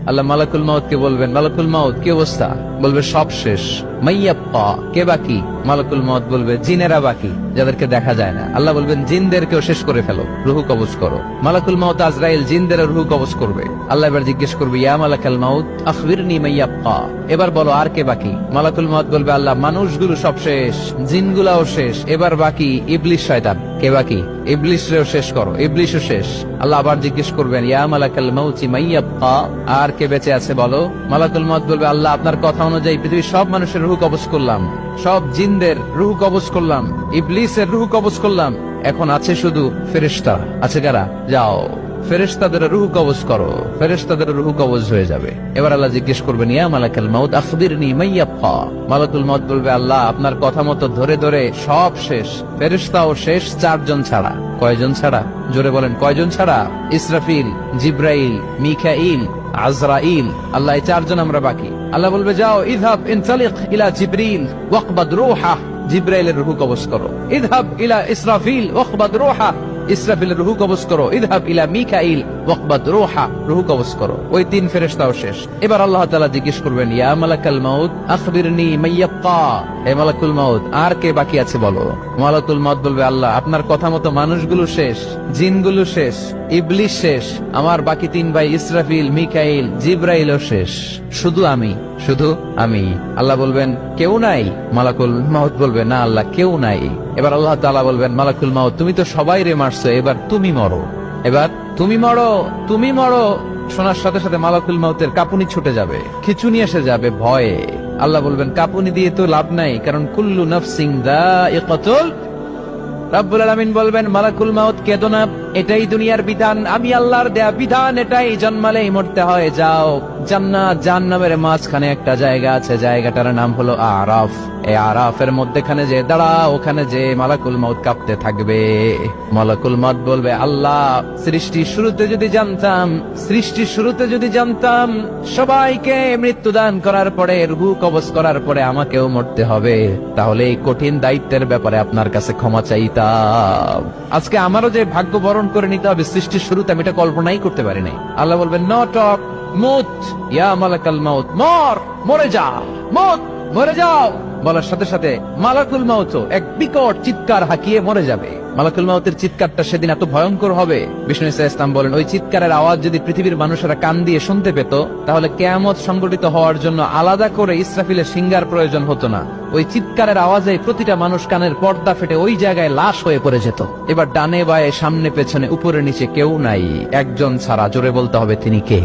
আল্লাহ মালাকুল মাউত কে বলবেন, মালাকুল মাউত কি অবস্থা? বলবে সব শেষ। মাইয়াপ্পা, কে বাকি? মালাকুল মাউত বলবে জিনেরা বাকি, যাদেরকে দেখা যায় না। আল্লাহ বলবেন জিনদেরকেও শেষ করে ফেলো, রুহু কবজ করো। মালাকুল মাউত আজরাইল জিনদের রুহু কবজ করবে। আল্লাহ এবার জিজ্ঞেস করবে, ইয়া মালাকাল মাউত আখবিরনি মাইয়াপ্পা, এবার বলো আর কে বাকি? মালাকুল মাউত বলবে, আল্লাহ মানুষগুলো সব শেষ, জিনগুলাও শেষ, এবার বাকি ইবলিস শয়তান। কে বাকি? ইবলিসরেও শেষ করো, ইবলিসও শেষ। আল্লাহ আবার জিজ্ঞেস করবেন, ইয়া মালাকাল মাউতি মাইয়াপ্পা, আর কে বেঁচে আছে বলো? মালাকুল মাউত বলবে, আল্লাহ আপনার কথা অনুযায়ী পৃথিবীর সব মানুষের রুহু কবজ করলাম, সব জিনদের রুহু কবজ করলাম, ইবলিসের রুহু কবজ করলাম, এখন আছে শুধু ফেরেশতা। আছে কারা? যাও ফেরেশতাদের রুহু কবজ করো। ফেরেশতাদের রুহু কবজ হয়ে যাবে। এবার আল্লাহ জিজ্ঞেস করবেন, ইয়া মালাকাল মাউত আখবিরনি মাইয়াপ্পা। মালাকুল মাউত বলবে, আল্লাহ আপনার কথা মতো ধরে ধরে সব শেষ, ফেরেশতাও শেষ, 4 জন ছাড়া। কয়জন ছাড়া? জোরে বলেন, কয়জন ছাড়া? ইসরাফিল, জিব্রাইল, মিকাইল, আজরাইল। আল্লাহ এই 4 জন আমরা বাকি। আল্লাহ বলবে, যাও ইযহাব ইনতালিক ইলা জিবরিল ওয়াকবাদ রূহা, জিব্রাইলের রুহু কবজ করো। ইযহাব ইলা ইসরাফিল ওয়াকবাদ রূহা, ইসরাফিলের রুহু কবজ করো। ইযহাব ইলা মিকাইল ওয়াকবাদ রূহা, রুহু কবজ করো। ওই 3 ফেরেশতাও শেষ। এবার আল্লাহ তাআলা জিজ্ঞেস করবেন, ইয়া মালাকাল মাউত আখবিরনি মাইয়াপ্পা, হে মালাকুল মাউত আর কে বাকি আছে বলো? মালাকুল মাউত বলবে, আল্লাহ আপনার কথা মতো মানুষগুলো শেষ, জিনগুলো শেষ, ইবলিস শেষ, আমার বাকি 3 ভাই ইসরাফিল, মিকাইল, জিব্রাইলও শেষ, শুধু আমি, শুধু আমি। আল্লাহ বলবেন, কেউ নাই? মালাকুল মাউত বলবে, না আল্লাহ কেউ নাই। এবার আল্লাহ তাআলা বলবেন, মালাকুল মাউত তুমি তো সবাই রে মারছো, এবার তুমি মরো, এবার তুমি মরো, তুমি মরো। শোনার সাথে সাথে মালাকুল মাউতের কাঁপুনি ছুটে যাবে, খিঁচুনি এসে যাবে ভয়ে। আল্লাহ বলবেন, কাঁপুনি দিয়ে তো লাভ নাই, কারণ কুল্লু নাফসিন যায়িকাতুল। রব্বুল আলামিন বলবেন, মালাকুল মাউত কেঁদো না, এটাই দুনিয়ার বিধান, আমি আল্লাহর দেয়া বিধান, এটাই, জন্মালেই মরতে হয়। যাও, জান্নাত জাহান্নামের মাঝখানে একটা জায়গা আছে, জায়গাটার নাম হলো আরাফ। এই আরাফের মধ্যখানে যে দাঁড়া, ওখানে যে মালাকুল মাউত কাঁপতে থাকবে। মালাকুল মাউত বলবে, আল্লাহ সৃষ্টির শুরুতে যদি জানতাম, সৃষ্টির শুরুতে যদি জানতাম সবাইকে মৃত্যুদান করার পরে, রুহু কবজ করার পরে আমাকেও মরতে হবে, তাহলে এই কঠিন দায়িত্বের ব্যাপারে আপনার কাছে ক্ষমা চাইতাম। আজকে আমারও যে ভাগ্য বরণ করে নিতে হবে সৃষ্টির শুরুতে, আমি এটা কল্পনাই করতে পারি নাই। আল্লাহ বলবেন, নো টক, মুত ইয়া মালাকাল মাউত, মর, মরে যাও, মুত, মরে যাও। বলার সাথে সাথে মালাকুল মাউত এক বিকট চিৎকার হাঁকিয়ে মরে যাবে। মালাকুল মাউতের চিৎকারটা সেদিন এত ভয়ঙ্কর হবে, বিষ্ণু ঈসা ইসলাম বলেন, ওই চিৎকারের আওয়াজ যদি পৃথিবীর মানুষেরা কান দিয়ে শুনতে পেত, তাহলে কিয়ামত সংগঠিত হওয়ার জন্য আলাদা করে ইসরাফিলের সিঙ্গার প্রয়োজন হতো না। ওই চিৎকারের আওয়াজে প্রতিটা মানুষ কানের পর্দা ফেটে ওই জায়গায় লাশ হয়ে পড়ে যেত। এবার ডানে বায়ে সামনে পেছনে উপরে নিচে কেউ নাই, একজন ছাড়া। জোরে বলতে হবে, তিনি কে?